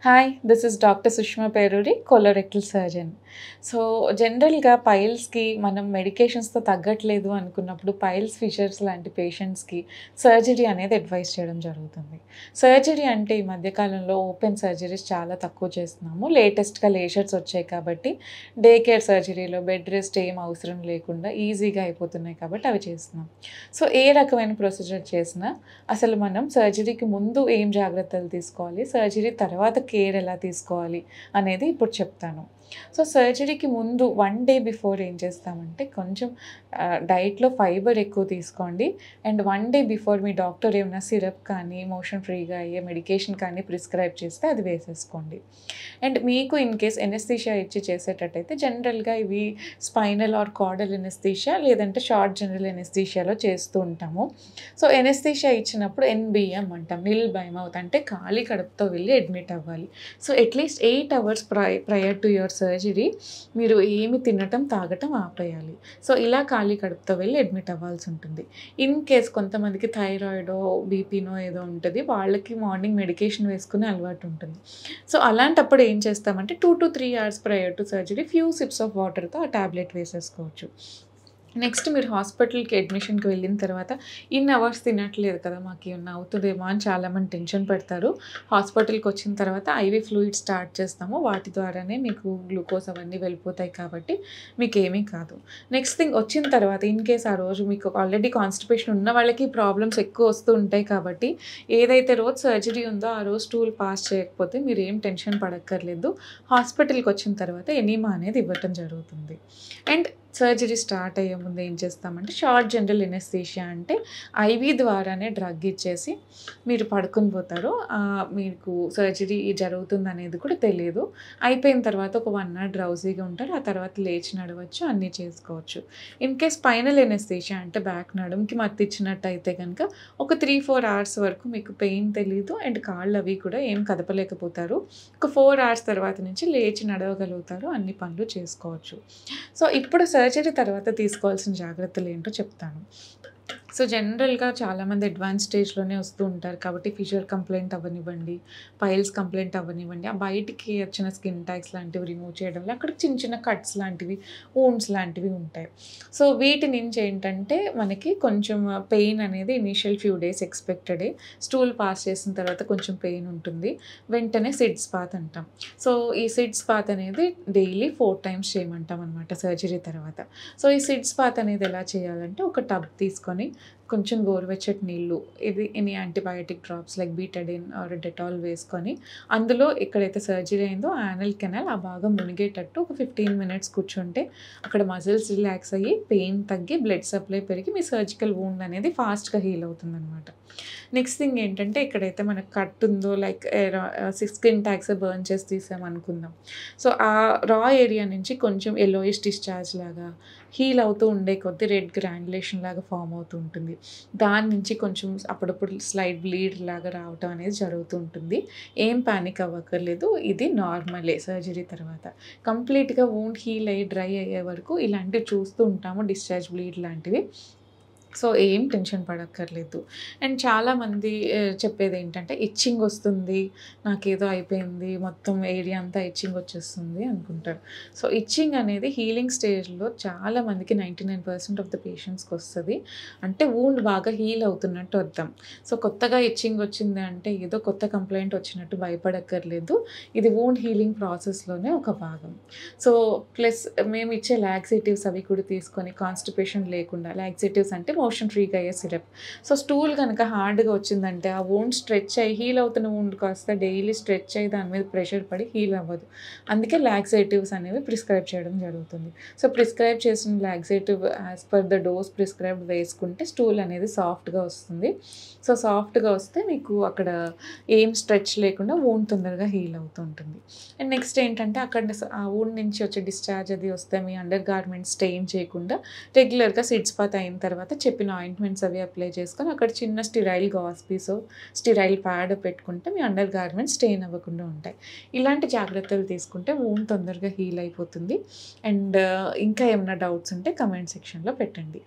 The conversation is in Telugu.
Hi, this is Dr. Sushma Peruri, colorectal surgeon. So, జనరల్‌గా పైల్స్‌కి మనం మెడికేషన్స్‌తో తగ్గట్లేదు అనుకున్నప్పుడు పైల్స్ ఫిషర్స్ లాంటి పేషెంట్స్‌కి సర్జరీ అనేది అడ్వైస్ చేయడం జరుగుతుంది. సర్జరీ అంటే ఈ మధ్య కాలంలో ఓపెన్ సర్జరీస్ చాలా తక్కువ చేస్తున్నాము. లేటెస్ట్‌గా లేజర్స్ వచ్చాయి కాబట్టి డే కేర్ సర్జరీలో బెడ్ రెస్ట్ ఏం అవసరం లేకుండా ఈజీగా అయిపోతున్నాయి కాబట్టి అవి చేస్తున్నాం. సో, ఏ రకమైన ప్రొసీజర్ చేసినా అసలు మనం సర్జరీకి ముందు ఏం జాగ్రత్తలు తీసుకోవాలి, సర్జరీ తర్వాత కేర్ ఎలా తీసుకోవాలి అనేది ఇప్పుడు చెప్తాను. సో, సర్జరీకి ముందు 1 డే బిఫోర్ ఏం చేస్తామంటే కొంచెం డైట్‌లో ఫైబర్ ఎక్కువ తీసుకోండి. And 1 day before me doctor ఏమైనా సిరప్ కానీ, మోషన్ ఫ్రీగా అయ్యే మెడికేషన్ కానీ ప్రిస్క్రైబ్ చేస్తే అది వేసేసుకోండి. అండ్ మీకు ఇన్ కేస్ ఎనెస్థీషియా ఇచ్చి చేసేటట్టయితే జనరల్‌గా ఇవి స్పైనల్ ఆర్ కార్డల్ ఎనెస్థీషియా లేదంటే షార్ట్ జనరల్ ఎనెస్థీషియాలో చేస్తూ ఉంటాము. సో, ఎనెస్థీషియా ఇచ్చినప్పుడు ఎన్‌బీఎం అంటాం. నిల్ బై మౌత్ అంటే ఖాళీ కడుపుతో వెళ్ళి అడ్మిట్ అవ్వాలి. So, at least 8 hours prior to your surgery మీరు ఏమి తినటం, తాగటం ఆపేయాలి. సో, ఇలా ఖాళీ కడుపుతో వెళ్ళి అడ్మిట్ అవ్వాల్సి ఉంటుంది. ఇన్ కేస్ కొంతమందికి థైరాయిడో, బీపీనో ఏదో ఉంటది. వాళ్ళకి మార్నింగ్ మెడికేషన్ వేసుకునే అలవాటు ఉంటుంది. సో, అలాంటప్పుడు ఏం చేస్తామంటే 2-3 hours prior to surgery few SIPs of వాటర్‌తో ఆ టాబ్లెట్ వేసేసుకోవచ్చు. నెక్స్ట్ మీరు హాస్పిటల్‌కి అడ్మిషన్‌కి వెళ్ళిన తర్వాత ఇన్ని అవర్స్ తినట్లేదు కదా! మాకేమన్నా అవుతదేమో అని చాలామంది టెన్షన్ పడతారు. హాస్పిటల్‌కి వచ్చిన తర్వాత ఐవీ ఫ్లూయిడ్ స్టార్ట్ చేస్తాము. వాటి ద్వారానే మీకు గ్లూకోజ్ అవన్నీ వెళ్ళిపోతాయి కాబట్టి మీకేమీ కాదు. నెక్స్ట్ థింగ్ వచ్చిన తర్వాత ఇన్ కేస్ ఆ రోజు మీకు ఆల్రెడీ కాన్‌స్టిపేషన్ ఉన్న వాళ్ళకి ప్రాబ్లమ్స్ ఎక్కువ వస్తూ ఉంటాయి కాబట్టి ఏదైతే రోజు సర్జరీ ఉందో ఆ రోజు స్టూల్ పాస్ చేయకపోతే మీరేం టెన్షన్ పడక్కర్లేదు. హాస్పిటల్‌కి వచ్చిన తర్వాత ఎనీమా అనేది ఇవ్వటం జరుగుతుంది. అండ్ సర్జరీ స్టార్ట్ అయ్యే ముందు ఏం చేస్తామంటే షార్ట్ జనరల్ ఎనెస్థీషియా అంటే ఐవీ ద్వారానే డ్రగ్ ఇచ్చేసి మీరు పడుకొని పోతారు. మీకు సర్జరీ జరుగుతుందనేది కూడా తెలీదు. అయిపోయిన తర్వాత ఒక 1 అవర్ డ్రౌజీగా ఉంటారు. ఆ తర్వాత లేచి నడవచ్చు, అన్నీ చేసుకోవచ్చు. ఇన్ కేస్ స్పైనల్ ఎనెస్థీషియా అంటే బ్యాక్ నడుముకి మత్తిచ్చినట్టయితే గనుక ఒక 3-4 అవర్స్ వరకు మీకు పెయిన్ తెలీదు. అండ్ కాళ్ళు అవి కూడా ఏం కదపలేకపోతారు. ఒక 4 అవర్స్ తర్వాత నుంచి లేచి నడవగలుగుతారు. అన్ని పనులు చేసుకోవచ్చు. సో, ఇప్పుడు సర్జరీ తర్వాత తీసుకోవాల్సిన జాగ్రత్తలేంటో చెప్తాను. సో, జనరల్‌గా చాలామంది అడ్వాన్స్ స్టేజ్‌లోనే వస్తూ ఉంటారు కాబట్టి ఫిషర్ కంప్లెయింట్ అవ్వనివ్వండి, పైల్స్ కంప్లెయింట్ అవ్వనివ్వండి, ఆ బయటికి వచ్చిన స్కిన్ ట్యాగ్స్ లాంటివి రిమూవ్ చేయడంలో అక్కడ చిన్న చిన్న కట్స్ లాంటివి, వూండ్స్ లాంటివి ఉంటాయి. సో, వీటి నుంచి ఏంటంటే మనకి కొంచెం పెయిన్ అనేది ఇనీషియల్ ఫ్యూ డేస్ ఎక్స్‌పెక్టెడే. స్టూల్ పాస్ చేసిన తర్వాత కొంచెం పెయిన్ ఉంటుంది. వెంటనే సిడ్స్ బాత్ అంటాం. సో, ఈ సిడ్స్ బాత్ అనేది డైలీ 4 టైమ్స్ చేయమంటాం అనమాట సర్జరీ తర్వాత. సో, ఈ సిడ్స్ బాత్ అనేది ఎలా చేయాలంటే ఒక టబ్ తీసుకొని కొంచెం గోరువెచ్చటి నీళ్ళు, any antibiotic drops like Betadine or Dettol వేసుకొని అందులో ఎక్కడైతే సర్జరీ అయిందో యానల్ కెనాల్ ఆ భాగం మునిగేటట్టు ఒక 15 మినిట్స్ కూర్చుంటే అక్కడ మజిల్స్ రిలాక్స్ అయ్యి పెయిన్ తగ్గి బ్లడ్ సప్లై పెరిగి మీ సర్జికల్ వూండ్ అనేది ఫాస్ట్‌గా హీల్ అవుతుందనమాట. నెక్స్ట్ థింగ్ ఏంటంటే ఎక్కడైతే మనకు కట్ ఉందో లైక్ స్కిన్ ట్యాగ్స్ బర్న్ చేసి తీసామనుకుందాం. సో, ఆ రా ఏరియా నుంచి కొంచెం యెల్లోయిష్ డిశ్చార్జ్ లాగా హీల్ అవుతూ ఉండే కొద్దీ రెడ్ గ్రాన్యులేషన్ లాగా ఫార్మ్ అవుతూ ఉంటుంది. దాని నుంచి కొంచెం అప్పుడప్పుడు స్లైట్ బ్లీడ్ లాగా రావటం అనేది జరుగుతూ ఉంటుంది. ఏం పానిక్ అవ్వక్కర్లేదు. ఇది నార్మలే సర్జరీ తర్వాత. కంప్లీట్‌గా వూండ్ హీల్ అయ్యి డ్రై అయ్యే వరకు ఇలాంటివి చూస్తూ ఉంటాము. డిశ్చార్జ్ బ్లీడ్ లాంటివి. సో, ఏం టెన్షన్ పడక్కర్లేదు. అండ్ చాలామంది చెప్పేదేంటంటే ఇచ్చింగ్ వస్తుంది, నాకేదో అయిపోయింది, మొత్తం ఏరియా అంతా ఇచ్చింగ్ వచ్చేస్తుంది అనుకుంటారు. సో, ఇచ్చింగ్ అనేది హీలింగ్ స్టేజ్‌లో చాలామందికి 99% ఆఫ్ ద పేషెంట్స్‌కి వస్తది. అంటే వూండ్ బాగా హీల్ అవుతున్నట్టు అర్థం. సో, కొత్తగా ఇచ్చింగ్ వచ్చింది అంటే ఏదో కొత్త కంప్లెయింట్ వచ్చినట్టు భయపడక్కర్లేదు. ఇది వూండ్ హీలింగ్ ప్రాసెస్‌లోనే ఒక భాగం. సో, ప్లస్ మేమిచ్చే లాక్సేటివ్స్ అవి కూడా తీసుకొని కాన్‌స్టిపేషన్ లేకుండా లాక్సేటివ్స్ అంటే మోషన్ ఫ్రీగా అయ్యే సిరప్. సో, స్టూల్ గనక హార్డ్‌గా వచ్చిందంటే ఆ వూండ్ స్ట్రెచ్ అయ్యి హీల్ అవుతున్న వూండ్ కాస్త డైలీ స్ట్రెచ్ అయ్యి దాని మీద ప్రెషర్ పడి హీల్ అవ్వదు. అందుకే లాక్సేటివ్స్ అనేవి ప్రిస్క్రైబ్ చేయడం జరుగుతుంది. సో, ప్రిస్క్రైబ్ చేసిన laxative as per the dose prescribed వేసుకుంటే స్టూల్ అనేది సాఫ్ట్‌గా వస్తుంది. సో, సాఫ్ట్‌గా వస్తే మీకు అక్కడ ఏం స్ట్రెచ్ లేకుండా వూండ్ తొందరగా హీల్ అవుతూ ఉంటుంది. అండ్ నెక్స్ట్ ఏంటంటే అక్కడ ఆ వూండ్ నుంచి వచ్చే డిశ్చార్జ్ అది వస్తే మీ అండర్ గార్మెంట్స్ స్టెయిన్ చేయకుండా రెగ్యులర్‌గా సిడ్స్ బాత్ అయిన తర్వాత చెప్పిన ఆయింట్మెంట్స్ అవి అప్లై చేసుకొని అక్కడ చిన్న స్టిరైల్ గౌస్ పీసో, స్టిరైల్ ప్యాడ్ పెట్టుకుంటే మీ అండర్ గార్మెంట్స్ స్టెయిన్ అవ్వకుండా ఉంటాయి. ఇలాంటి జాగ్రత్తలు తీసుకుంటే వూండ్ తొందరగా హీల్ అయిపోతుంది. అండ్ ఇంకా ఏమైనా డౌట్స్ ఉంటే కామెంట్ సెక్షన్‌లో పెట్టండి.